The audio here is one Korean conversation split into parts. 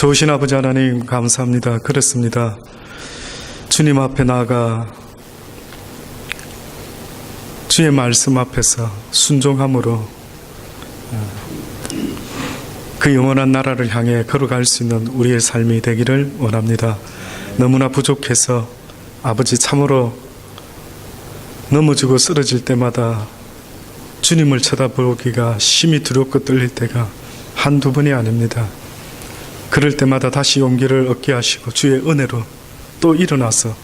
좋으신 아버지 하나님 감사합니다. 그렇습니다. 주님 앞에 나아가 주의 말씀 앞에서 순종함으로 그 영원한 나라를 향해 걸어갈 수 있는 우리의 삶이 되기를 원합니다. 너무나 부족해서 아버지 참으로 넘어지고 쓰러질 때마다 주님을 쳐다보기가 심히 두렵고 떨릴 때가 한두 번이 아닙니다. 그럴 때마다 다시 용기를 얻게 하시고 주의 은혜로 또 일어나서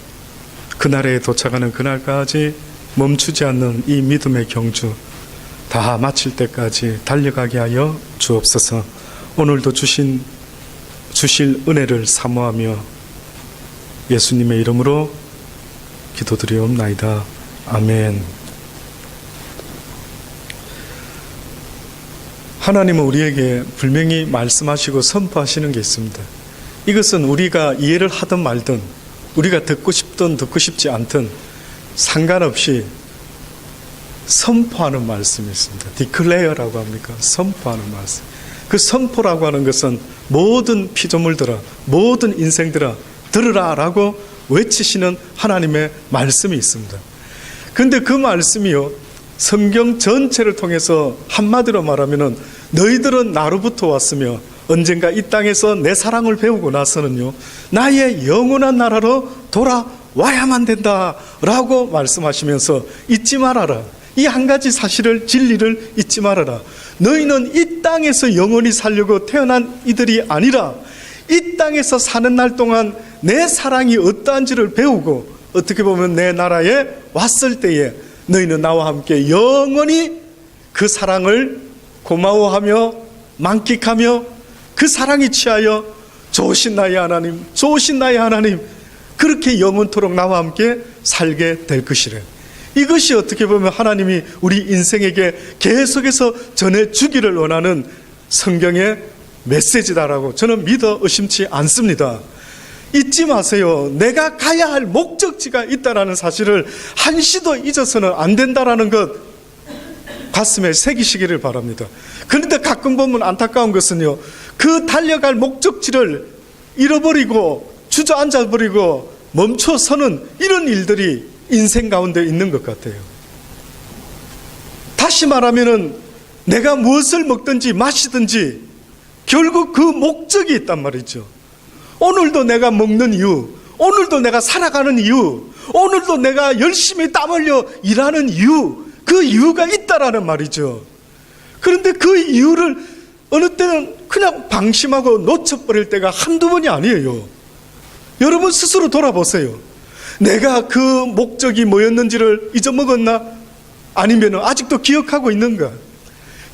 그날에 도착하는 그날까지 멈추지 않는 이 믿음의 경주 다 마칠 때까지 달려가게 하여 주옵소서. 오늘도 주실 은혜를 사모하며 예수님의 이름으로 기도드리옵나이다. 아멘. 하나님은 우리에게 분명히 말씀하시고 선포하시는 게 있습니다. 이것은 우리가 이해를 하든 말든, 우리가 듣고 싶든 듣고 싶지 않든 상관없이 선포하는 말씀이 있습니다. 디클레어라고 합니까? 선포하는 말씀. 그 선포라고 하는 것은 모든 피조물들아, 모든 인생들아 들으라 라고 외치시는 하나님의 말씀이 있습니다. 그런데 그 말씀이요, 성경 전체를 통해서 한마디로 말하면은 너희들은 나로부터 왔으며 언젠가 이 땅에서 내 사랑을 배우고 나서는요 나의 영원한 나라로 돌아와야만 된다 라고 말씀하시면서 잊지 말아라. 이 한 가지 사실을, 진리를 잊지 말아라. 너희는 이 땅에서 영원히 살려고 태어난 이들이 아니라 이 땅에서 사는 날 동안 내 사랑이 어떠한지를 배우고 어떻게 보면 내 나라에 왔을 때에 너희는 나와 함께 영원히 그 사랑을 고마워하며 만끽하며 그 사랑에 취하여 좋으신 나의 하나님, 좋으신 나의 하나님, 그렇게 영원토록 나와 함께 살게 될 것이래. 이것이 어떻게 보면 하나님이 우리 인생에게 계속해서 전해주기를 원하는 성경의 메시지다라고 저는 믿어 의심치 않습니다. 잊지 마세요. 내가 가야 할 목적지가 있다는 사실을 한시도 잊어서는 안 된다는 것 가슴에 새기시기를 바랍니다. 그런데 가끔 보면 안타까운 것은요, 그 달려갈 목적지를 잃어버리고 주저앉아버리고 멈춰서는 이런 일들이 인생 가운데 있는 것 같아요. 다시 말하면은 내가 무엇을 먹든지 마시든지 결국 그 목적이 있단 말이죠. 오늘도 내가 먹는 이유, 오늘도 내가 살아가는 이유, 오늘도 내가 열심히 땀 흘려 일하는 이유, 그 이유가 있다라는 말이죠. 그런데 그 이유를 어느 때는 그냥 방심하고 놓쳐버릴 때가 한두 번이 아니에요. 여러분 스스로 돌아보세요. 내가 그 목적이 뭐였는지를 잊어먹었나? 아니면 아직도 기억하고 있는가?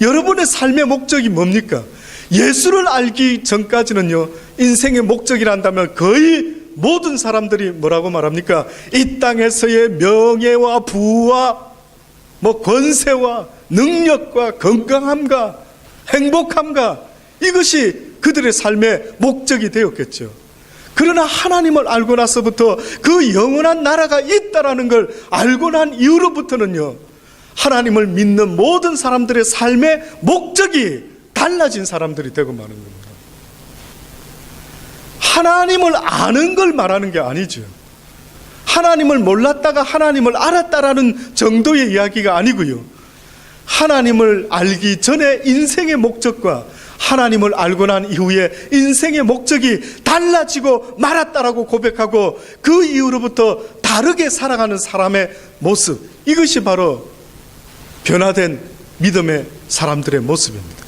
여러분의 삶의 목적이 뭡니까? 예수를 알기 전까지는요, 인생의 목적이란다면 거의 모든 사람들이 뭐라고 말합니까? 이 땅에서의 명예와 부와 권세와 능력과 건강함과 행복함과 이것이 그들의 삶의 목적이 되었겠죠. 그러나 하나님을 알고 나서부터 그 영원한 나라가 있다라는 걸 알고 난 이후로부터는요, 하나님을 믿는 모든 사람들의 삶의 목적이 달라진 사람들이 되고 마는 겁니다. 하나님을 아는 걸 말하는 게 아니죠. 하나님을 몰랐다가 하나님을 알았다라는 정도의 이야기가 아니고요, 하나님을 알기 전에 인생의 목적과 하나님을 알고 난 이후에 인생의 목적이 달라지고 말았다라고 고백하고 그 이후로부터 다르게 살아가는 사람의 모습, 이것이 바로 변화된 믿음의 사람들의 모습입니다.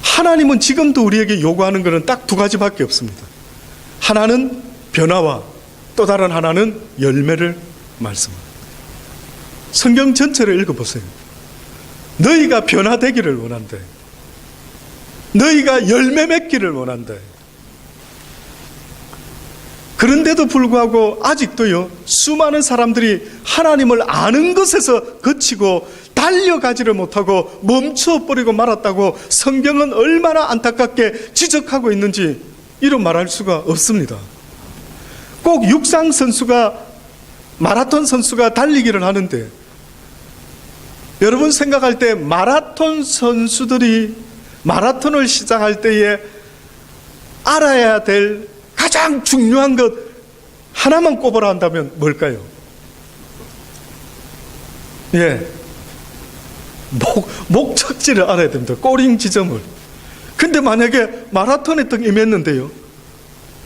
하나님은 지금도 우리에게 요구하는 것은 딱 두 가지밖에 없습니다. 하나는 변화와 또 다른 하나는 열매를 말씀합니다. 성경 전체를 읽어보세요. 너희가 변화되기를 원한다. 너희가 열매 맺기를 원한다. 그런데도 불구하고 아직도요, 수많은 사람들이 하나님을 아는 것에서 그치고 달려가지를 못하고 멈춰버리고 말았다고 성경은 얼마나 안타깝게 지적하고 있는지 이런 말할 수가 없습니다. 꼭 육상 선수가, 마라톤 선수가 달리기를 하는데, 여러분 생각할 때 마라톤 선수들이 마라톤을 시작할 때에 알아야 될 가장 중요한 것 하나만 꼽아라 한다면 뭘까요? 예, 목적지를 알아야 됩니다. 꼬링 지점을. 근데 만약에 마라톤에 딱 임했는데요,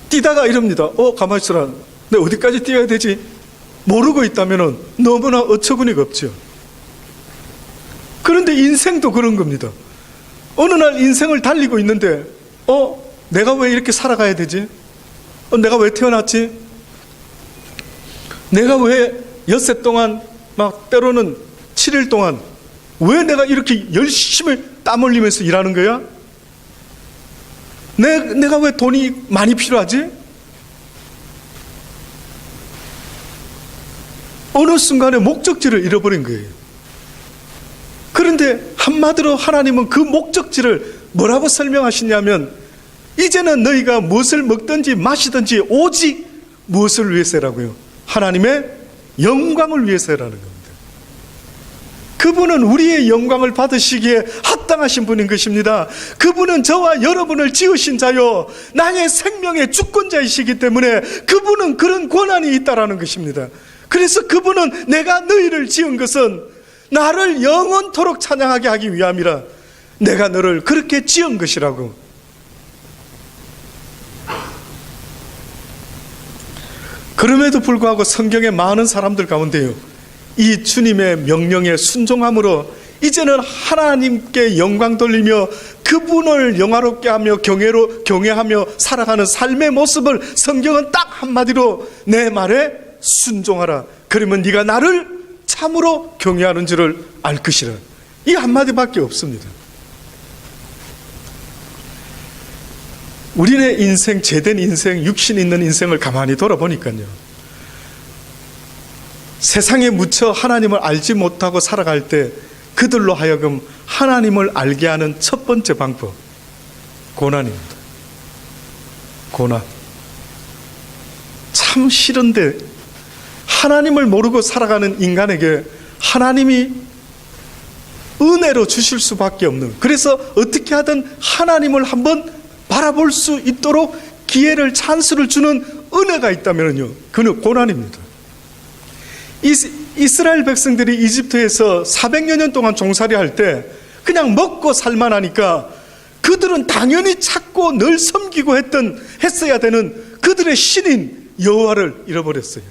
뛰다가 이럽니다. 가만히 있어라, 내가 어디까지 뛰어야 되지? 모르고 있다면 너무나 어처구니가 없죠. 그런데 인생도 그런 겁니다. 어느 날 인생을 달리고 있는데 내가 왜 이렇게 살아가야 되지? 내가 왜 태어났지? 내가 왜 엿새 동안, 막 때로는 7일 동안 왜 내가 이렇게 열심히 땀 흘리면서 일하는 거야? 내가 왜 돈이 많이 필요하지? 어느 순간에 목적지를 잃어버린 거예요. 그런데 한마디로 하나님은 그 목적지를 뭐라고 설명하시냐면, 이제는 너희가 무엇을 먹든지 마시든지 오직 무엇을 위해서라고요? 하나님의 영광을 위해서라는 겁니다. 그분은 우리의 영광을 받으시기에 합당하신 분인 것입니다. 그분은 저와 여러분을 지으신 자요, 나의 생명의 주권자이시기 때문에 그분은 그런 권한이 있다라는 것입니다. 그래서 그분은 내가 너희를 지은 것은 나를 영원토록 찬양하게 하기 위함이라, 내가 너를 그렇게 지은 것이라고. 그럼에도 불구하고 성경의 많은 사람들 가운데요, 이 주님의 명령에 순종함으로 이제는 하나님께 영광 돌리며 그분을 영화롭게 하며 경외하며 살아가는 삶의 모습을 성경은 딱 한마디로 내 말에 순종하라, 그러면 네가 나를 참으로 경외하는 줄을 알 것이라, 이 한마디밖에 없습니다. 우리의 인생, 제된 인생, 육신 있는 인생을 가만히 돌아보니까요, 세상에 묻혀 하나님을 알지 못하고 살아갈 때 그들로 하여금 하나님을 알게 하는 첫 번째 방법, 고난입니다. 고난. 참 싫은데 하나님을 모르고 살아가는 인간에게 하나님이 은혜로 주실 수밖에 없는, 그래서 어떻게 하든 하나님을 한번 바라볼 수 있도록 기회를, 찬스를 주는 은혜가 있다면요, 그는 고난입니다. 이스라엘 백성들이 이집트에서 400여 년 동안 종살이 할 때 그냥 먹고 살만하니까 그들은 당연히 찾고 늘 섬기고 했어야 되는 그들의 신인 여호와를 잃어버렸어요.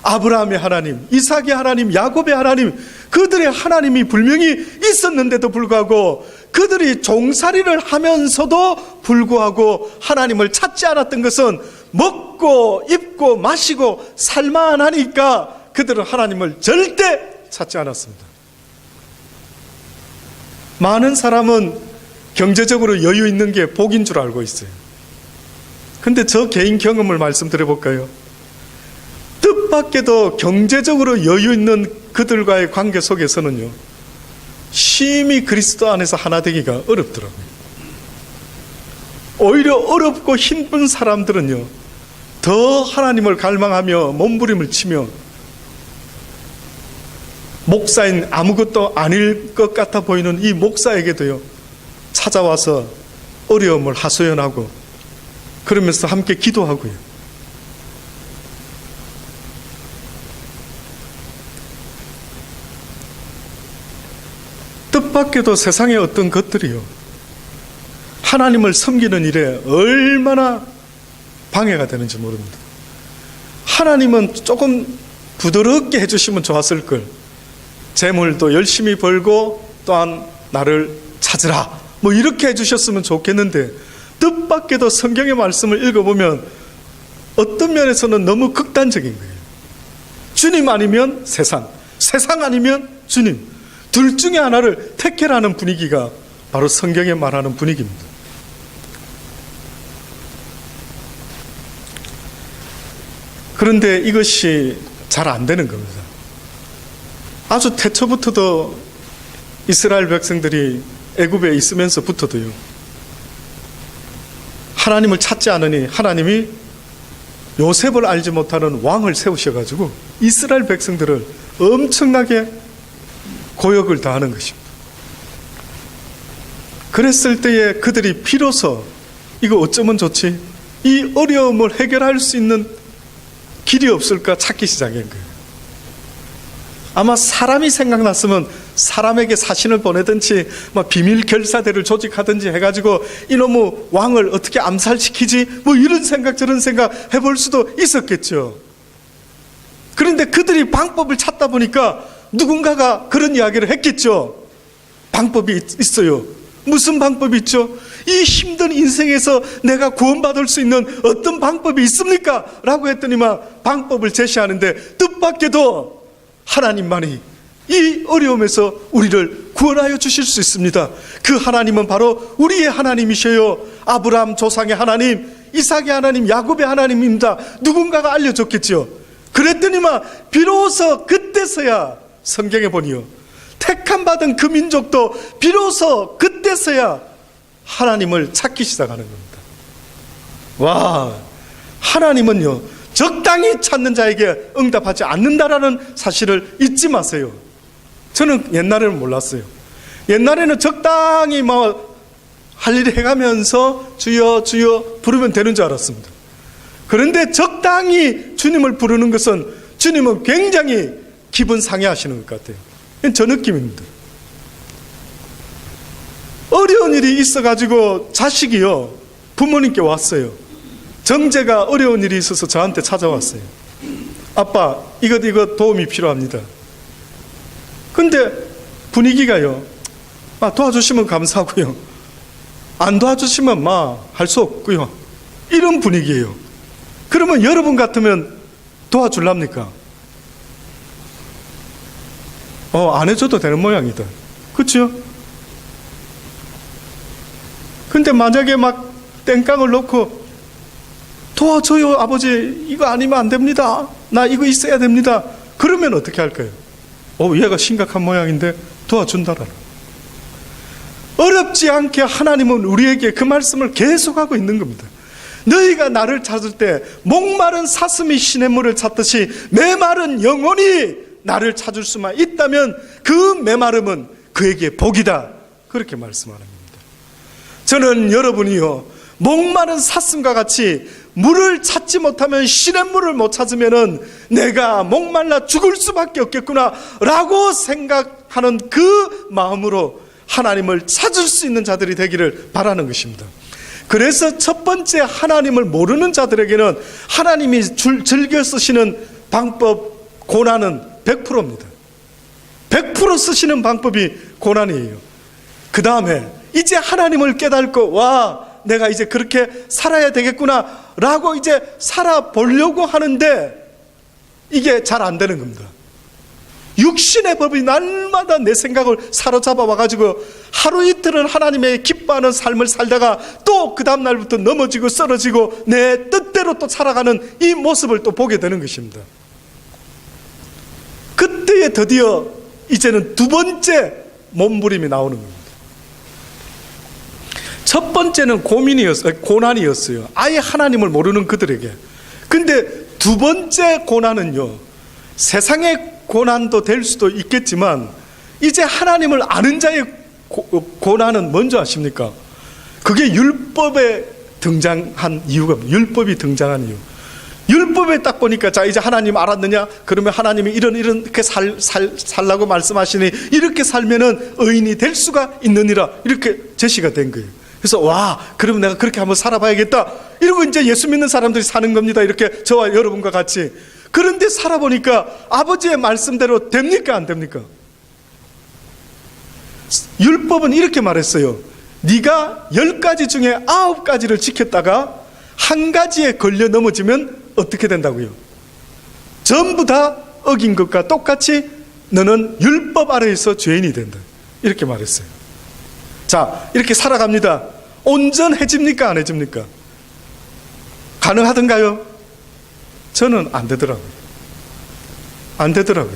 아브라함의 하나님, 이삭의 하나님, 야곱의 하나님, 그들의 하나님이 분명히 있었는데도 불구하고 그들이 종살이를 하면서도 불구하고 하나님을 찾지 않았던 것은 먹고 입고 마시고 살만하니까 그들은 하나님을 절대 찾지 않았습니다. 많은 사람은 경제적으로 여유 있는 게 복인 줄 알고 있어요. 근데 저 개인 경험을 말씀드려 볼까요? 뜻밖에도 경제적으로 여유 있는 그들과의 관계 속에서는요, 심히 그리스도 안에서 하나 되기가 어렵더라고요. 오히려 어렵고 힘든 사람들은요, 더 하나님을 갈망하며 몸부림을 치며 목사인 아무것도 아닐 것 같아 보이는 이 목사에게도요, 찾아와서 어려움을 하소연하고 그러면서 함께 기도하고요. 뜻밖에도 세상의 어떤 것들이요, 하나님을 섬기는 일에 얼마나 방해가 되는지 모릅니다. 하나님은 조금 부드럽게 해주시면 좋았을 걸, 재물도 열심히 벌고 또한 나를 찾으라, 뭐 이렇게 해주셨으면 좋겠는데, 뜻밖에도 성경의 말씀을 읽어보면 어떤 면에서는 너무 극단적인 거예요. 주님 아니면 세상, 세상 아니면 주님, 둘 중에 하나를 택해라는 분위기가 바로 성경에 말하는 분위기입니다. 그런데 이것이 잘 안 되는 겁니다. 아주 태초부터도 이스라엘 백성들이 애굽에 있으면서부터도요, 하나님을 찾지 않으니 하나님이 요셉을 알지 못하는 왕을 세우셔가지고 이스라엘 백성들을 엄청나게 고역을 당하는 것입니다. 그랬을 때에 그들이 비로소 이거 어쩌면 좋지? 이 어려움을 해결할 수 있는 길이 없을까 찾기 시작한 거예요. 아마 사람이 생각났으면 사람에게 사신을 보내든지 비밀 결사대를 조직하든지 해가지고 이놈의 왕을 어떻게 암살시키지 이런 생각 저런 생각 해볼 수도 있었겠죠. 그런데 그들이 방법을 찾다 보니까 누군가가 그런 이야기를 했겠죠. 방법이 있어요. 무슨 방법이 있죠? 이 힘든 인생에서 내가 구원받을 수 있는 어떤 방법이 있습니까? 라고 했더니만 방법을 제시하는데 뜻밖에도 하나님만이 이 어려움에서 우리를 구원하여 주실 수 있습니다. 그 하나님은 바로 우리의 하나님이셔요. 아브라함 조상의 하나님, 이삭의 하나님, 야곱의 하나님입니다. 누군가가 알려줬겠죠. 그랬더니만 비로소 그때서야 성경에 보니요, 택함받은 그 민족도 비로소 그때서야 하나님을 찾기 시작하는 겁니다. 와, 하나님은요 적당히 찾는 자에게 응답하지 않는다라는 사실을 잊지 마세요. 저는 옛날에는 몰랐어요. 옛날에는 적당히 할 일 해가면서 주여 주여 부르면 되는 줄 알았습니다. 그런데 적당히 주님을 부르는 것은 주님은 굉장히 기분 상해하시는 것 같아요. 저 느낌입니다. 어려운 일이 있어가지고 자식이요 부모님께 왔어요. 정제가 어려운 일이 있어서 저한테 찾아왔어요. 아빠 이것 도움이 필요합니다. 근데 분위기가요, 도와주시면 감사하고요, 안 도와주시면 할 수 없고요, 이런 분위기예요. 그러면 여러분 같으면 도와줄랍니까? 안 해줘도 되는 모양이다. 그렇죠? 근데 만약에 땡깡을 놓고 도와줘요 아버지, 이거 아니면 안 됩니다, 나 이거 있어야 됩니다, 그러면 어떻게 할까요? 얘가 심각한 모양인데 도와준다라. 어렵지 않게 하나님은 우리에게 그 말씀을 계속하고 있는 겁니다. 너희가 나를 찾을 때 목마른 사슴이 시냇물을 찾듯이 메마른 영혼이 나를 찾을 수만 있다면 그 메마름은 그에게 복이다, 그렇게 말씀하는 겁니다. 저는 여러분이요 목마른 사슴과 같이 물을 찾지 못하면, 시냇물을 못 찾으면은 내가 목말라 죽을 수밖에 없겠구나 라고 생각하는 그 마음으로 하나님을 찾을 수 있는 자들이 되기를 바라는 것입니다. 그래서 첫 번째, 하나님을 모르는 자들에게는 하나님이 즐겨 쓰시는 방법, 고난은 100%입니다. 100% 쓰시는 방법이 고난이에요. 그 다음에 이제 하나님을 깨닫고, 내가 이제 그렇게 살아야 되겠구나 라고 이제 살아보려고 하는데 이게 잘 안 되는 겁니다. 육신의 법이 날마다 내 생각을 사로잡아 와가지고 하루 이틀은 하나님의 기뻐하는 삶을 살다가 또 그 다음 날부터 넘어지고 쓰러지고 내 뜻대로 또 살아가는 이 모습을 또 보게 되는 것입니다. 그때에 드디어 이제는 두 번째 몸부림이 나오는 겁니다. 첫 번째는 고난이었어요. 아예 하나님을 모르는 그들에게. 근데 두 번째 고난은요, 세상의 고난도 될 수도 있겠지만 이제 하나님을 아는 자의 고난은 뭔지 아십니까? 그게 율법에 등장한 이유가, 율법이 등장한 이유. 율법에 딱 보니까, 자 이제 하나님 알았느냐? 그러면 하나님이 이렇게 살라고 말씀하시니 이렇게 살면은 의인이 될 수가 있느니라, 이렇게 제시가 된 거예요. 그래서 그러면 내가 그렇게 한번 살아봐야겠다 이러고 이제 예수 믿는 사람들이 사는 겁니다. 이렇게 저와 여러분과 같이. 그런데 살아보니까 아버지의 말씀대로 됩니까? 안 됩니까? 율법은 이렇게 말했어요. 네가 10가지 중에 9가지를 지켰다가 한 가지에 걸려 넘어지면 어떻게 된다고요? 전부 다 어긴 것과 똑같이 너는 율법 아래에서 죄인이 된다, 이렇게 말했어요. 자, 이렇게 살아갑니다. 온전해집니까? 안 해집니까? 가능하던가요? 저는 안 되더라고요. 안 되더라고요.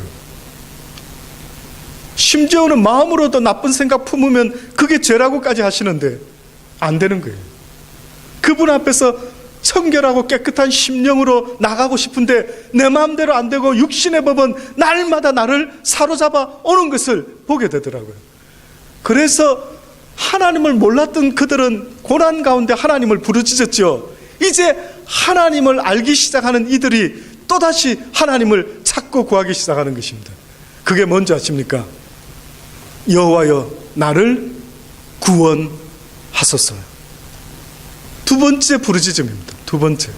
심지어는 마음으로도 나쁜 생각 품으면 그게 죄라고까지 하시는데 안 되는 거예요. 그분 앞에서 청결하고 깨끗한 심령으로 나가고 싶은데 내 마음대로 안 되고 육신의 법은 날마다 나를 사로잡아 오는 것을 보게 되더라고요. 그래서 하나님을 몰랐던 그들은 고난 가운데 하나님을 부르짖었죠. 이제 하나님을 알기 시작하는 이들이 또다시 하나님을 찾고 구하기 시작하는 것입니다. 그게 뭔지 아십니까? 여호와여 나를 구원하소서. 두 번째 부르짖음입니다. 두 번째.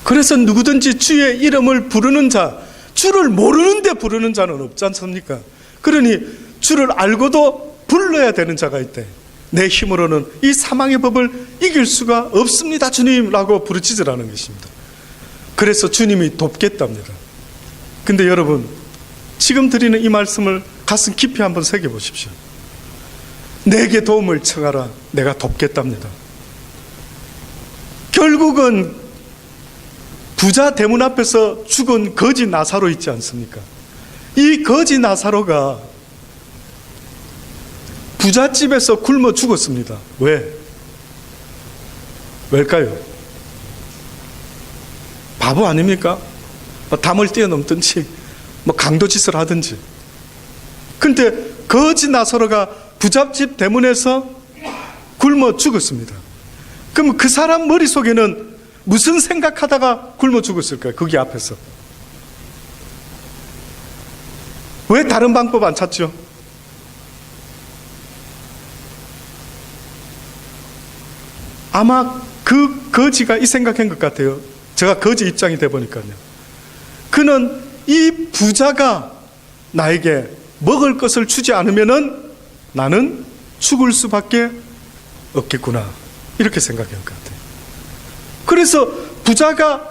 그래서 누구든지 주의 이름을 부르는 자, 주를 모르는데 부르는 자는 없지 않습니까? 그러니 주를 알고도 불러야 되는 자가 있대. 내 힘으로는 이 사망의 법을 이길 수가 없습니다 주님라고 부르짖으라는 것입니다. 그래서 주님이 돕겠답니다. 근데 여러분, 지금 드리는 이 말씀을 가슴 깊이 한번 새겨보십시오. 내게 도움을 청하라, 내가 돕겠답니다. 결국은 부자 대문 앞에서 죽은 거지 나사로 있지 않습니까? 이 거지 나사로가 부잣집에서 굶어 죽었습니다. 왜일까요? 바보 아닙니까? 담을 뛰어넘든지 강도짓을 하든지. 근데 거지 나사로가 부잣집 대문에서 굶어 죽었습니다. 그럼 그 사람 머릿속에는 무슨 생각하다가 굶어 죽었을까요? 거기 앞에서. 왜 다른 방법 안 찾죠? 아마 그 거지가 이 생각한 것 같아요. 제가 거지 입장이 돼 보니까요. 그는 이 부자가 나에게 먹을 것을 주지 않으면은 나는 죽을 수밖에 없겠구나, 이렇게 생각한 것 같아요. 그래서 부자가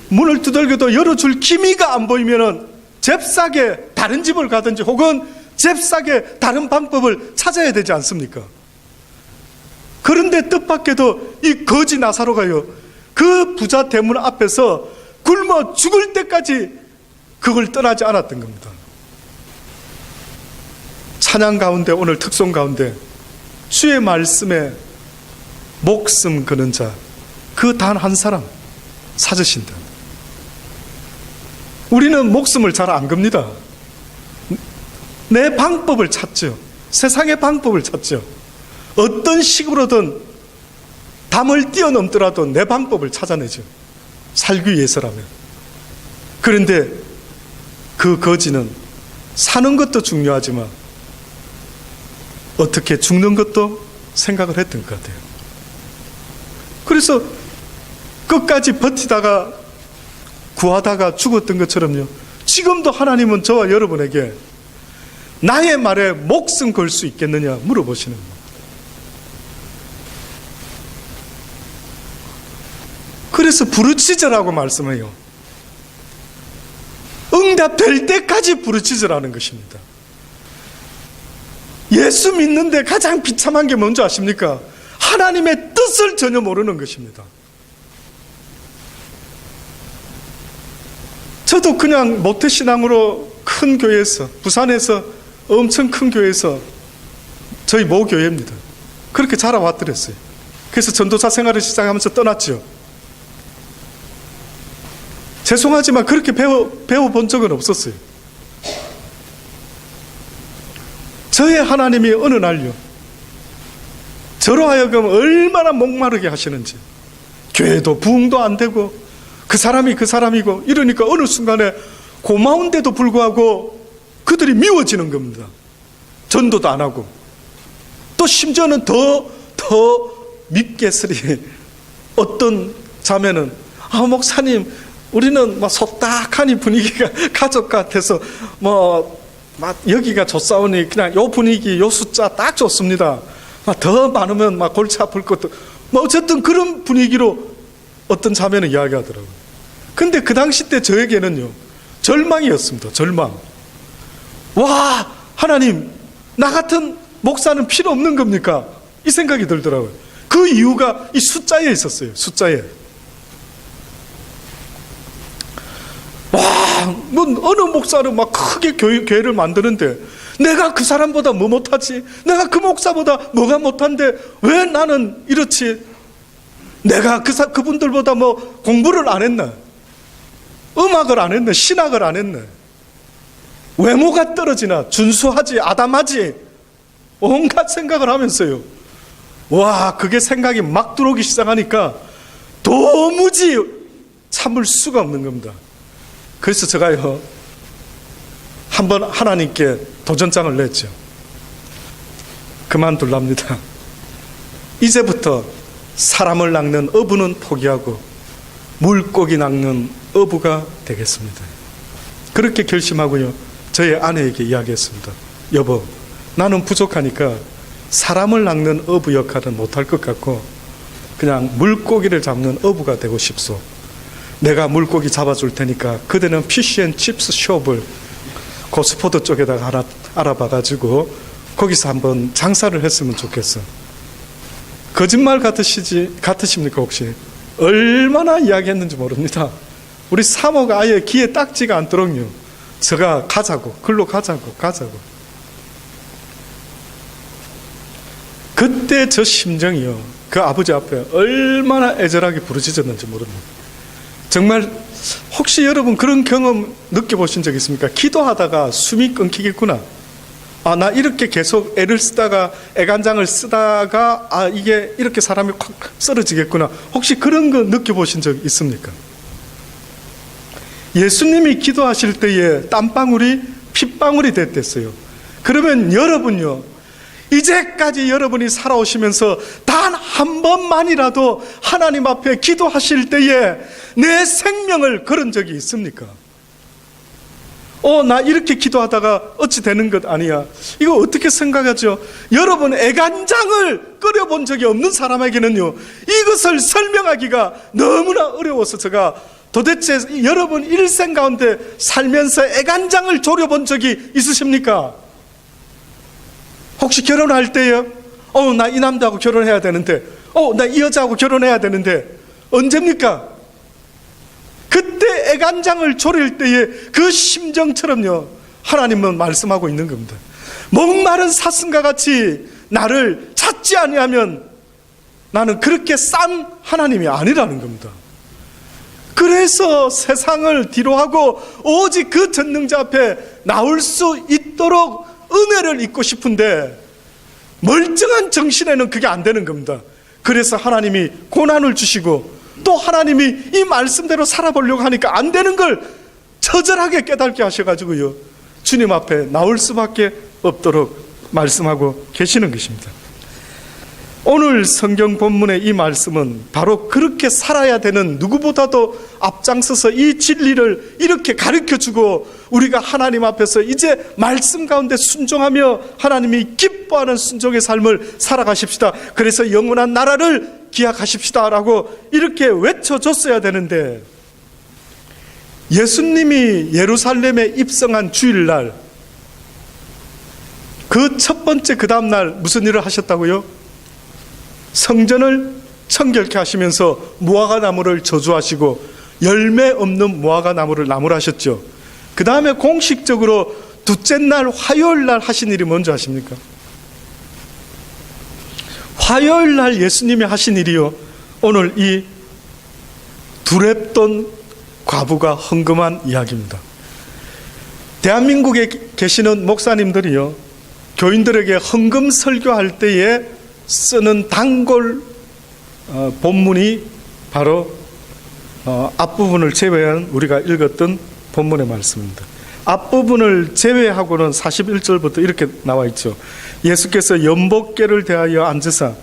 문을 두들겨도 열어줄 기미가 안 보이면은 잽싸게 다른 집을 가든지 혹은 잽싸게 다른 방법을 찾아야 되지 않습니까? 그런데 뜻밖에도 이 거지 나사로가요, 그 부자 대문 앞에서 굶어 죽을 때까지 그걸 떠나지 않았던 겁니다. 찬양 가운데, 오늘 특송 가운데 주의 말씀에 목숨 거는 자, 그 단 한 사람 찾으신다. 우리는 목숨을 잘 안 겁니다. 내 방법을 찾죠. 세상의 방법을 찾죠. 어떤 식으로든 담을 뛰어넘더라도 내 방법을 찾아내죠. 살기 위해서라면. 그런데 그 거지는 사는 것도 중요하지만 어떻게 죽는 것도 생각을 했던 것 같아요. 그래서 끝까지 버티다가 구하다가 죽었던 것처럼요, 지금도 하나님은 저와 여러분에게 나의 말에 목숨 걸 수 있겠느냐 물어보시는 거예요. 그래서 부르짖으라고 말씀해요. 응답될 때까지 부르짖으라는 것입니다. 예수 믿는데 가장 비참한 게 뭔지 아십니까? 하나님의 뜻을 전혀 모르는 것입니다. 저도 그냥 모태신앙으로 큰 교회에서, 부산에서 엄청 큰 교회에서, 저희 모교회입니다, 그렇게 자라왔더랬어요. 그래서 전도사 생활을 시작하면서 떠났죠. 죄송하지만 그렇게 배워본 적은 없었어요. 저의 하나님이 어느 날요, 저로 하여금 얼마나 목마르게 하시는지, 교회도 부흥도 안 되고 그 사람이 그 사람이고 이러니까 어느 순간에 고마운데도 불구하고 그들이 미워지는 겁니다. 전도도 안 하고, 또 심지어는 더 밉겠으리 어떤 자매는, 목사님 우리는 속닥하니 분위기가 가족 같아서 여기가 좋사오니 그냥 요 분위기 요 숫자 딱 좋습니다. 더 많으면 골치 아플 것도, 어쨌든 그런 분위기로 어떤 자매는 이야기하더라고요. 근데 그 당시 때 저에게는요, 절망이었습니다. 절망. 와, 하나님, 나 같은 목사는 필요 없는 겁니까? 이 생각이 들더라고요. 그 이유가 이 숫자에 있었어요. 숫자에. 어느 목사는 크게 교회를 만드는데 내가 그 사람보다 뭐 못하지? 내가 그 목사보다 뭐가 못한데 왜 나는 이렇지? 내가 그분들보다 공부를 안 했나? 음악을 안 했나? 신학을 안 했나? 외모가 떨어지나 준수하지 아담하지 온갖 생각을 하면서요. 와, 그게 생각이 막 들어오기 시작하니까 도무지 참을 수가 없는 겁니다. 그래서 제가요 한번 하나님께 도전장을 냈죠. 그만둘랍니다. 이제부터 사람을 낚는 어부는 포기하고 물고기 낚는 어부가 되겠습니다. 그렇게 결심하고요, 저희 아내에게 이야기했습니다. 여보, 나는 부족하니까 사람을 낚는 어부 역할은 못할 것 같고 그냥 물고기를 잡는 어부가 되고 싶소. 내가 물고기 잡아줄 테니까 그대는 피쉬앤칩스 숍을 고스포드 쪽에다가 하나 알아봐가지고 거기서 한번 장사를 했으면 좋겠어. 거짓말 같으십니까 혹시? 얼마나 이야기했는지 모릅니다. 우리 사모가 아예 귀에 딱지가 않도록요, 제가 가자고, 글로 가자고. 그때 저 심정이요, 그 아버지 앞에 얼마나 애절하게 부르짖었는지 모릅니다. 정말 혹시 여러분 그런 경험 느껴보신 적 있습니까? 기도하다가 숨이 끊기겠구나, 아, 나 이렇게 계속 애를 쓰다가 애간장을 쓰다가 아, 이게 이렇게 사람이 확 쓰러지겠구나, 혹시 그런 거 느껴보신 적 있습니까? 예수님이 기도하실 때에 땀방울이 핏방울이 됐댔어요. 그러면 여러분요, 이제까지 여러분이 살아오시면서 단 한 번만이라도 하나님 앞에 기도하실 때에 내 생명을 걸은 적이 있습니까? 나 이렇게 기도하다가 어찌 되는 것 아니야, 이거 어떻게 생각하죠? 여러분, 애간장을 끓여본 적이 없는 사람에게는요, 이것을 설명하기가 너무나 어려워서 제가 도대체 여러분 일생 가운데 살면서 애간장을 졸여본 적이 있으십니까? 혹시 결혼할 때요, 나 이 남자하고 결혼해야 되는데, 나 이 여자하고 결혼해야 되는데, 언제입니까? 그때 애간장을 졸일 때의 그 심정처럼요, 하나님은 말씀하고 있는 겁니다. 목마른 사슴과 같이 나를 찾지 아니하면 나는 그렇게 싼 하나님이 아니라는 겁니다. 그래서 세상을 뒤로하고 오직 그 전능자 앞에 나올 수 있도록 은혜를 입고 싶은데 멀쩡한 정신에는 그게 안 되는 겁니다. 그래서 하나님이 고난을 주시고 또 하나님이 이 말씀대로 살아보려고 하니까 안 되는 걸 처절하게 깨닫게 하셔가지고요, 주님 앞에 나올 수밖에 없도록 말씀하고 계시는 것입니다. 오늘 성경 본문의 이 말씀은 바로 그렇게 살아야 되는, 누구보다도 앞장서서 이 진리를 이렇게 가르쳐주고 우리가 하나님 앞에서 이제 말씀 가운데 순종하며 하나님이 기뻐하는 순종의 삶을 살아가십시다, 그래서 영원한 나라를 기약하십시다 라고 이렇게 외쳐줬어야 되는데, 예수님이 예루살렘에 입성한 주일날 그 첫 번째 그 다음날 무슨 일을 하셨다고요? 성전을 청결케 하시면서 무화과 나무를 저주하시고 열매 없는 무화과 나무를 나무라셨죠. 그 다음에 공식적으로 둘째 날 화요일 날 하신 일이 뭔지 아십니까? 화요일 날 예수님이 하신 일이요, 오늘 이 두렙돈 과부가 헌금한 이야기입니다. 대한민국에 계시는 목사님들이요, 교인들에게 헌금 설교할 때에 쓰는 단골 본문이 바로 앞부분을 제외한 우리가 읽었던 본문의 말씀입니다. 앞부분을 제외하고는 41절부터 이렇게 나와 있죠. 예수께서 연복궤를 대하여 앉으사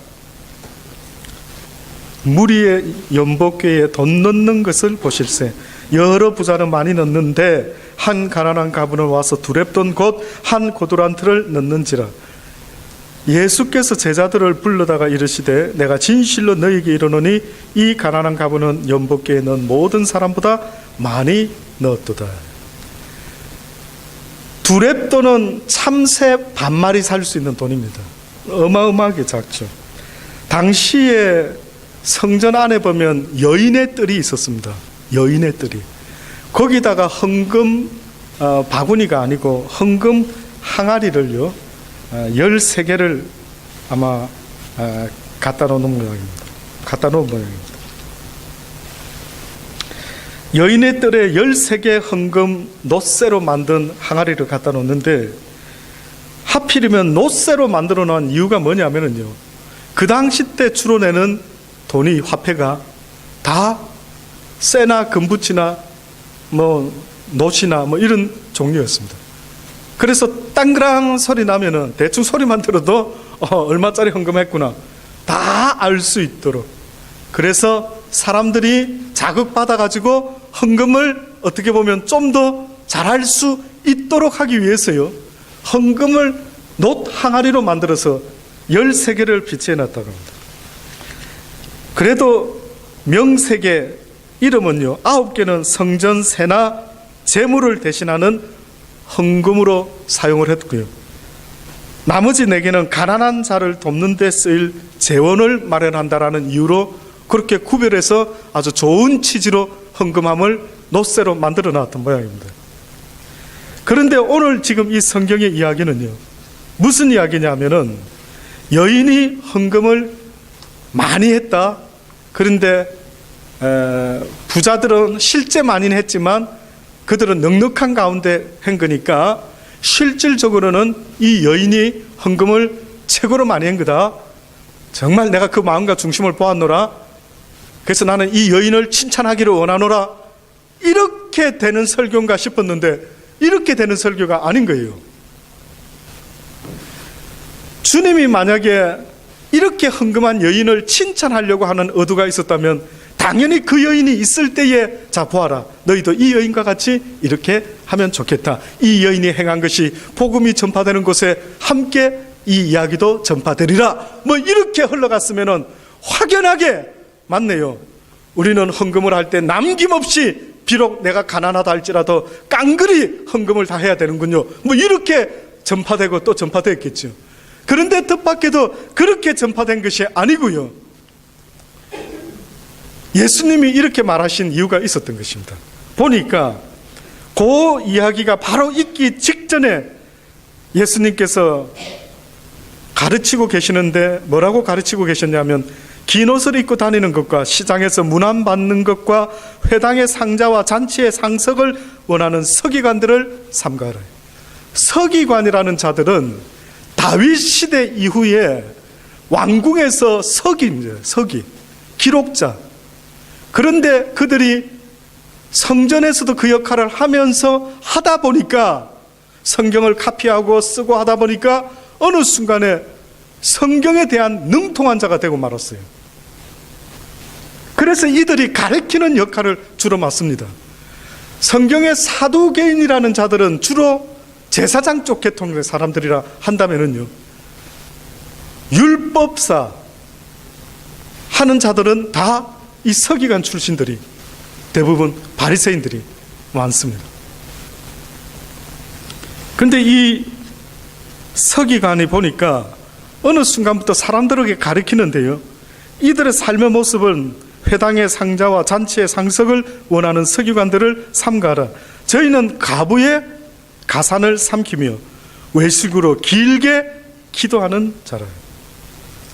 무리의 연복궤에 돈 넣는 것을 보실세. 여러 부자는 많이 넣는데 한 가난한 가부는 와서 두렙돈 곧 한 고두란트를 넣는지라. 예수께서 제자들을 불러다가 이르시되 내가 진실로 너희에게 이르노니 이 가난한 가부는 연복궤에 넣은 모든 사람보다 많이 넣었도다. 두렙돈은 참새 반마리 살 수 있는 돈입니다. 어마어마하게 작죠. 당시에 성전 안에 보면 여인의 뜰이 있었습니다. 여인의 뜰이. 거기다가 헌금 바구니가 아니고 헌금 항아리를요 13개를 아마 갖다 놓은 모양입니다. 여인의 뜰에 13개 헌금 놋쇠로 만든 항아리를 갖다 놓는데, 하필이면 놋쇠로 만들어 놓은 이유가 뭐냐면요, 그 당시 때 주로 내는 돈이, 화폐가 다 쇠나 금붙이나 놋이나 이런 종류였습니다. 그래서 땅그랑 소리 나면은 대충 소리만 들어도 얼마짜리 헌금했구나 다 알 수 있도록, 그래서 사람들이 자극받아 가지고 헌금을 어떻게 보면 좀 더 잘할 수 있도록 하기 위해서요, 헌금을 놋 항아리로 만들어서 13개를 비치해 놨다고 합니다. 그래도 명색의 이름은요, 9개는 성전 세나 재물을 대신하는 헌금으로 사용을 했고요, 나머지 4개는 가난한 자를 돕는 데 쓰일 재원을 마련한다라는 이유로 그렇게 구별해서 아주 좋은 취지로 헌금함을 놋쇠로 만들어 놨던 모양입니다. 그런데 오늘 지금 이 성경의 이야기는요, 무슨 이야기냐면은 여인이 헌금을 많이 했다. 그런데 부자들은 실제 많이는 했지만 그들은 넉넉한 가운데 한 거니까 실질적으로는 이 여인이 헌금을 최고로 많이 한 거다. 정말 내가 그 마음과 중심을 보았노라. 그래서 나는 이 여인을 칭찬하기를 원하노라. 이렇게 되는 설교인가 싶었는데 이렇게 되는 설교가 아닌 거예요. 주님이 만약에 이렇게 헌금한 여인을 칭찬하려고 하는 의도가 있었다면 당연히 그 여인이 있을 때에, 자 보아라, 너희도 이 여인과 같이 이렇게 하면 좋겠다. 이 여인이 행한 것이 복음이 전파되는 곳에 함께 이 이야기도 전파되리라. 이렇게 흘러갔으면 확연하게 맞네요. 우리는 헌금을 할 때 남김없이, 비록 내가 가난하다 할지라도 깡그리 헌금을 다 해야 되는군요. 이렇게 전파되고 또 전파됐겠죠. 그런데 뜻밖에도 그렇게 전파된 것이 아니고요, 예수님이 이렇게 말하신 이유가 있었던 것입니다. 보니까 그 이야기가 바로 있기 직전에 예수님께서 가르치고 계시는데 뭐라고 가르치고 계셨냐면, 긴 옷을 입고 다니는 것과 시장에서 문안받는 것과 회당의 상자와 잔치의 상석을 원하는 서기관들을 삼가하라. 서기관이라는 자들은 다윗 시대 이후에 왕궁에서 서기입니다. 서기, 기록자. 그런데 그들이 성전에서도 그 역할을 하면서 하다 보니까, 성경을 카피하고 쓰고 하다 보니까 어느 순간에 성경에 대한 능통한 자가 되고 말았어요. 그래서 이들이 가르치는 역할을 주로 맡습니다. 성경의 사두개인이라는 자들은 주로 제사장 쪽 계통의 사람들이라 한다면요, 율법사 하는 자들은 다 이 서기관 출신들이, 대부분 바리새인들이 많습니다. 그런데 이 서기관이 보니까 어느 순간부터 사람들에게 가르치는데요, 이들의 삶의 모습은 회당의 상자와 잔치의 상석을 원하는 서기관들을 삼가하라. 저희는 가부의 가산을 삼키며 외식으로 길게 기도하는 자라.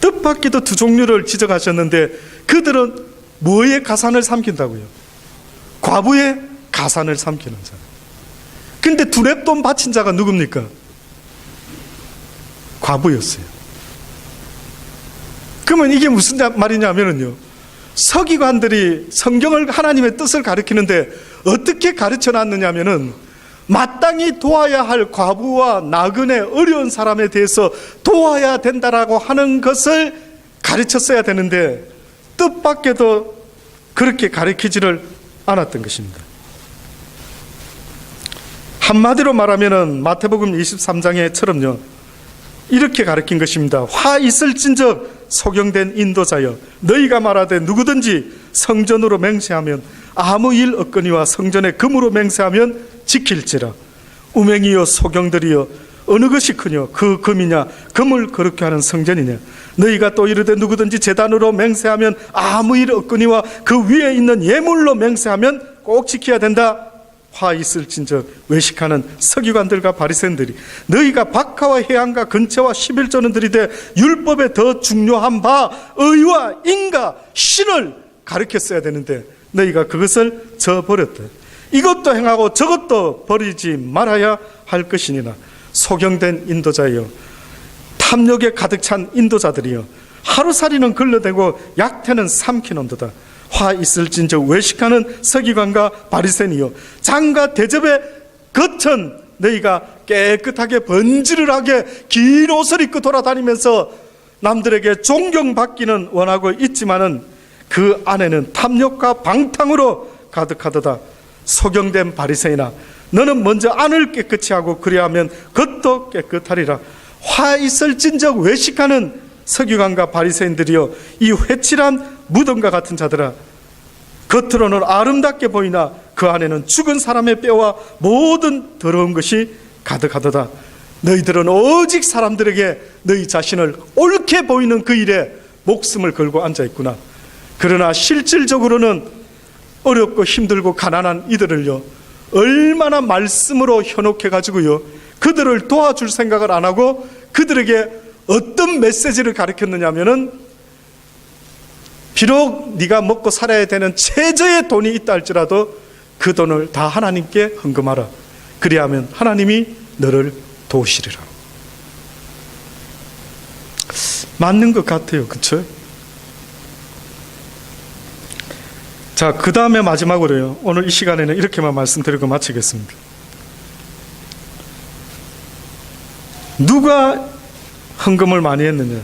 뜻밖에도 두 종류를 지적하셨는데, 그들은 뭐의 가산을 삼킨다고요? 과부의 가산을 삼키는 자. 근데 두렙돈 바친 자가 누굽니까? 과부였어요. 그러면 이게 무슨 말이냐면요, 서기관들이 성경을, 하나님의 뜻을 가르치는데 어떻게 가르쳐 놨느냐면은, 마땅히 도와야 할 과부와 나그네 어려운 사람에 대해서 도와야 된다라고 하는 것을 가르쳤어야 되는데 뜻밖에도 그렇게 가르치지를 않았던 것입니다. 한마디로 말하면 마태복음 23장에처럼요, 이렇게 가르친 것입니다. 화 있을진적 소경된 인도자여, 너희가 말하되 누구든지 성전으로 맹세하면 아무 일 없거니와 성전에 금으로 맹세하면 지킬지라. 우맹이여 소경들이여, 어느 것이 크뇨? 그 금이냐? 금을 그렇게 하는 성전이냐? 너희가 또 이르되 누구든지 제단으로 맹세하면 아무 일 없거니와 그 위에 있는 예물로 맹세하면 꼭 지켜야 된다. 화 있을진저 외식하는 서기관들과 바리새인들이, 너희가 박하와 해안과 근처와 11조는 들이되 율법에 더 중요한 바 의와 인과 신을 가르쳤어야 되는데 너희가 그것을 저버렸다. 이것도 행하고 저것도 버리지 말아야 할 것이니라. 소경된 인도자여, 탐욕에 가득 찬 인도자들이여, 하루살이는 걸러대고 약태는 삼키는도다. 화 있을진저 외식하는 서기관과 바리새인이여, 장과 대접에 거천 너희가 깨끗하게 번지르르하게 긴 옷을 입고 돌아다니면서 남들에게 존경받기는 원하고 있지만은 그 안에는 탐욕과 방탕으로 가득하도다. 소경된 바리새인아, 너는 먼저 안을 깨끗이 하고 그리하면 겉도 깨끗하리라. 화 있을진적 외식하는 서기관과 바리새인들이여, 이 회칠한 무덤과 같은 자들아, 겉으로는 아름답게 보이나 그 안에는 죽은 사람의 뼈와 모든 더러운 것이 가득하도다. 너희들은 오직 사람들에게 너희 자신을 옳게 보이는 그 일에 목숨을 걸고 앉아있구나. 그러나 실질적으로는 어렵고 힘들고 가난한 이들을요, 얼마나 말씀으로 현혹해가지고요, 그들을 도와줄 생각을 안 하고 그들에게 어떤 메시지를 가르쳤느냐 하면은, 비록 네가 먹고 살아야 되는 최저의 돈이 있다 할지라도 그 돈을 다 하나님께 헌금하라. 그리하면 하나님이 너를 도우시리라. 맞는 것 같아요. 그렇죠? 자, 그 다음에 마지막으로요, 오늘 이 시간에는 이렇게만 말씀드리고 마치겠습니다. 누가 헌금을 많이 했느냐?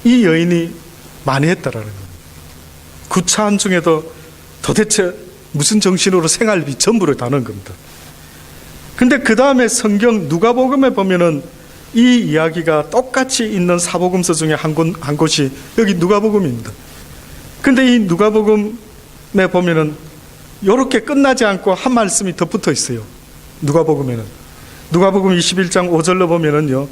이 여인이 많이 했다라는 겁니다. 구차한 중에도 도대체 무슨 정신으로 생활비 전부를 다 넣은 겁니다. 근데 그 다음에 성경 누가복음에 보면은 이 이야기가 똑같이 있는 사복음서 중에 한 곳이 여기 누가복음입니다. 근데 이 누가복음에 보면은 이렇게 끝나지 않고 한 말씀이 더 붙어 있어요. 누가복음에는. 누가복음 21장 5절로 보면은요,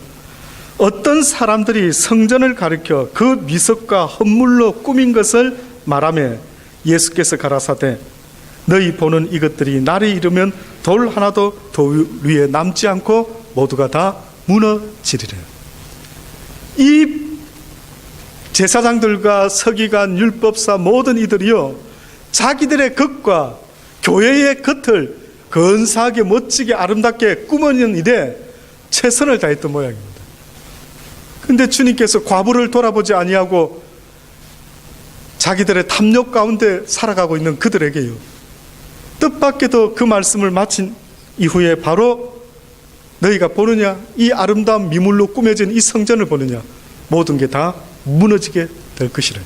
어떤 사람들이 성전을 가리켜 그 미석과 헌물로 꾸민 것을 말하며 예수께서 가라사대, 너희 보는 이것들이 날이 이르면 돌 하나도 돌 위에 남지 않고 모두가 다 무너지리래요. 이 제사장들과 서기관, 율법사 모든 이들이요, 자기들의 겉과 교회의 겉을 근사하게 멋지게 아름답게 꾸며낸 일에 최선을 다했던 모양입니다. 근데 주님께서 과부를 돌아보지 아니하고 자기들의 탐욕 가운데 살아가고 있는 그들에게요, 뜻밖에도 그 말씀을 마친 이후에 바로 너희가 보느냐, 이 아름다운 미물로 꾸며진 이 성전을 보느냐, 모든 게 다 무너지게 될 것이래.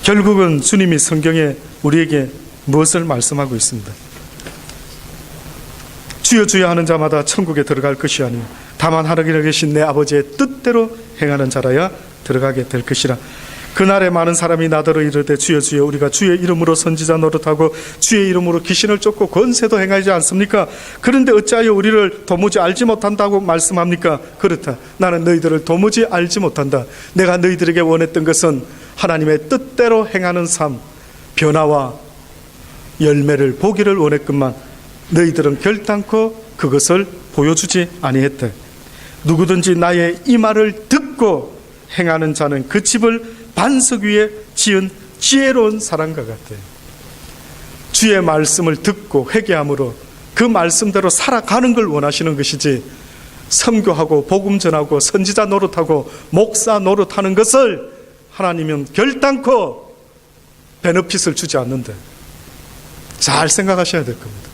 결국은 주님이 성경에 우리에게 무엇을 말씀하고 있습니다? 주여 주여 하는 자마다 천국에 들어갈 것이 아니요 다만 하늘에 계신 내 아버지의 뜻대로 행하는 자라야 들어가게 될 것이라. 그날에 많은 사람이 나더러 이르되 주여 주여 우리가 주의 이름으로 선지자 노릇하고 주의 이름으로 귀신을 쫓고 권세도 행하지 않습니까? 그런데 어찌하여 우리를 도무지 알지 못한다고 말씀합니까? 그렇다. 나는 너희들을 도무지 알지 못한다. 내가 너희들에게 원했던 것은 하나님의 뜻대로 행하는 삶, 변화와 열매를 보기를 원했건만 너희들은 결단코 그것을 보여주지 아니했다. 누구든지 나의 이 말을 듣고 행하는 자는 그 집을 반석 위에 지은 지혜로운 사람과 같아요. 주의 말씀을 듣고 회개함으로 그 말씀대로 살아가는 걸 원하시는 것이지, 선교하고 복음 전하고 선지자 노릇하고 목사 노릇하는 것을 하나님은 결단코 베너핏을 주지 않는데, 잘 생각하셔야 될 겁니다.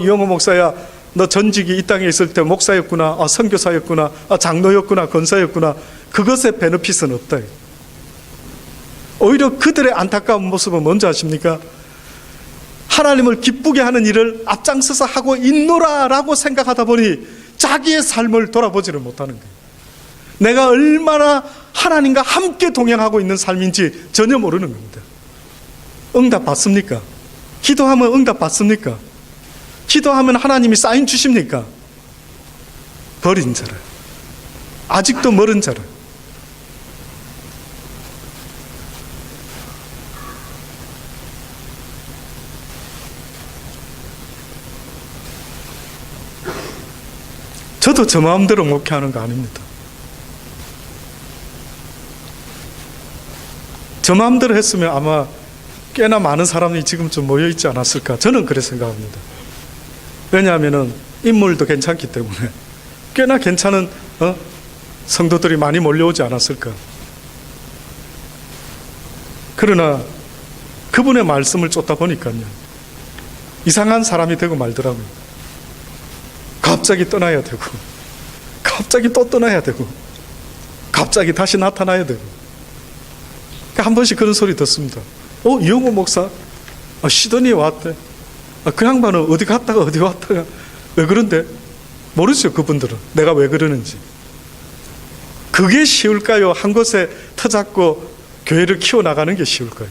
이영호 목사야, 너 전직이 이 땅에 있을 때 목사였구나, 선교사였구나, 장로였구나, 권사였구나. 그것의 베너핏은 없다. 오히려 그들의 안타까운 모습은 뭔지 아십니까? 하나님을 기쁘게 하는 일을 앞장서서 하고 있노라라고 생각하다 보니 자기의 삶을 돌아보지를 못하는 거예요. 내가 얼마나 하나님과 함께 동행하고 있는 삶인지 전혀 모르는 겁니다. 응답 받습니까? 기도하면 응답 받습니까? 기도하면 하나님이 사인 주십니까? 버린 자라, 아직도 멀은 자라. 저도 저 마음대로 목회하는 거 아닙니다. 저 마음대로 했으면 아마 꽤나 많은 사람이 지금쯤 모여있지 않았을까, 저는 그렇게 생각합니다. 왜냐하면 인물도 괜찮기 때문에 꽤나 괜찮은 성도들이 많이 몰려오지 않았을까. 그러나 그분의 말씀을 쫓다 보니까요, 이상한 사람이 되고 말더라고요. 갑자기 떠나야 되고, 갑자기 또 떠나야 되고, 갑자기 다시 나타나야 되고. 한 번씩 그런 소리 듣습니다. 이용호 목사 시드니에 왔대. 그 양반은 어디 갔다가 어디 왔다가. 왜 그런데? 모르죠, 그분들은 내가 왜 그러는지. 그게 쉬울까요? 한 곳에 터잡고 교회를 키워나가는 게 쉬울까요?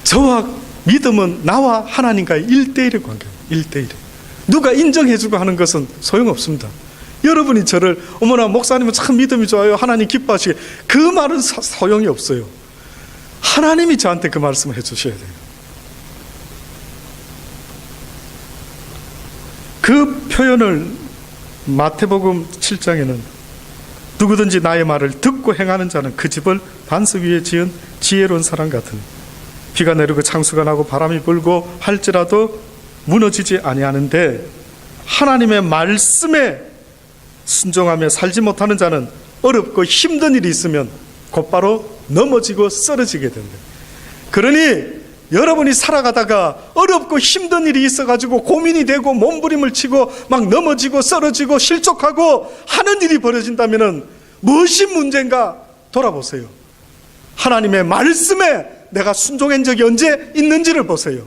저와 믿음은 나와 하나님과의 1대1의 관계예요. 1대1. 누가 인정해주고 하는 것은 소용없습니다. 여러분이 저를 어머나 목사님은 참 믿음이 좋아요, 하나님 기뻐하시게, 그 말은 소용이 없어요. 하나님이 저한테 그 말씀을 해주셔야 돼요. 그 표현을 마태복음 7장에는 누구든지 나의 말을 듣고 행하는 자는 그 집을 반석 위에 지은 지혜로운 사람 같으니 비가 내리고 창수가 나고 바람이 불고 할지라도 무너지지 아니하는데, 하나님의 말씀에 순종하며 살지 못하는 자는 어렵고 힘든 일이 있으면 곧바로 넘어지고 쓰러지게 된다. 그러니 여러분이 살아가다가 어렵고 힘든 일이 있어가지고 고민이 되고 몸부림을 치고 막 넘어지고 쓰러지고 실족하고 하는 일이 벌어진다면 무엇이 문제인가 돌아보세요. 하나님의 말씀에 내가 순종한 적이 언제 있는지를 보세요.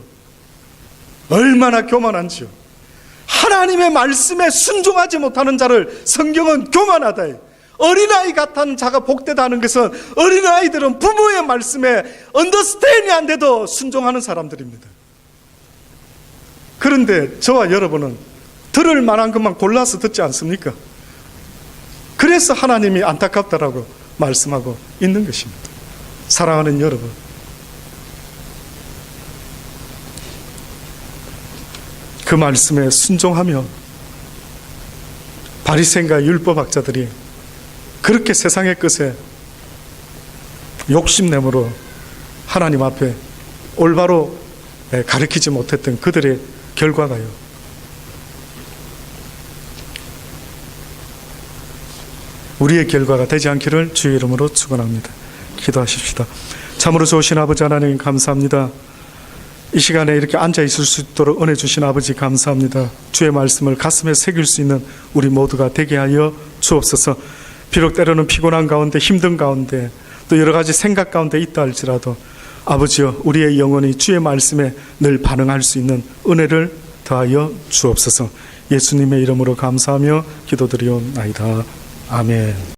얼마나 교만한지요. 하나님의 말씀에 순종하지 못하는 자를 성경은 교만하다. 어린아이 같은 자가 복되다 하는 것은 어린아이들은 부모의 말씀에 언더스탠이 안 돼도 순종하는 사람들입니다. 그런데 저와 여러분은 들을 만한 것만 골라서 듣지 않습니까? 그래서 하나님이 안타깝다라고 말씀하고 있는 것입니다. 사랑하는 여러분, 그 말씀에 순종하며 바리새인과 율법학자들이 그렇게 세상의 것에 욕심내므로 하나님 앞에 올바로 가르치지 못했던 그들의 결과가요, 우리의 결과가 되지 않기를 주의 이름으로 축원합니다. 기도하십시다. 참으로 좋으신 아버지 하나님 감사합니다. 이 시간에 이렇게 앉아 있을 수 있도록 은혜 주신 아버지 감사합니다. 주의 말씀을 가슴에 새길 수 있는 우리 모두가 되게 하여 주옵소서. 비록 때로는 피곤한 가운데, 힘든 가운데, 또 여러 가지 생각 가운데 있다 할지라도 아버지여, 우리의 영혼이 주의 말씀에 늘 반응할 수 있는 은혜를 더하여 주옵소서. 예수님의 이름으로 감사하며 기도드리옵나이다. 아멘.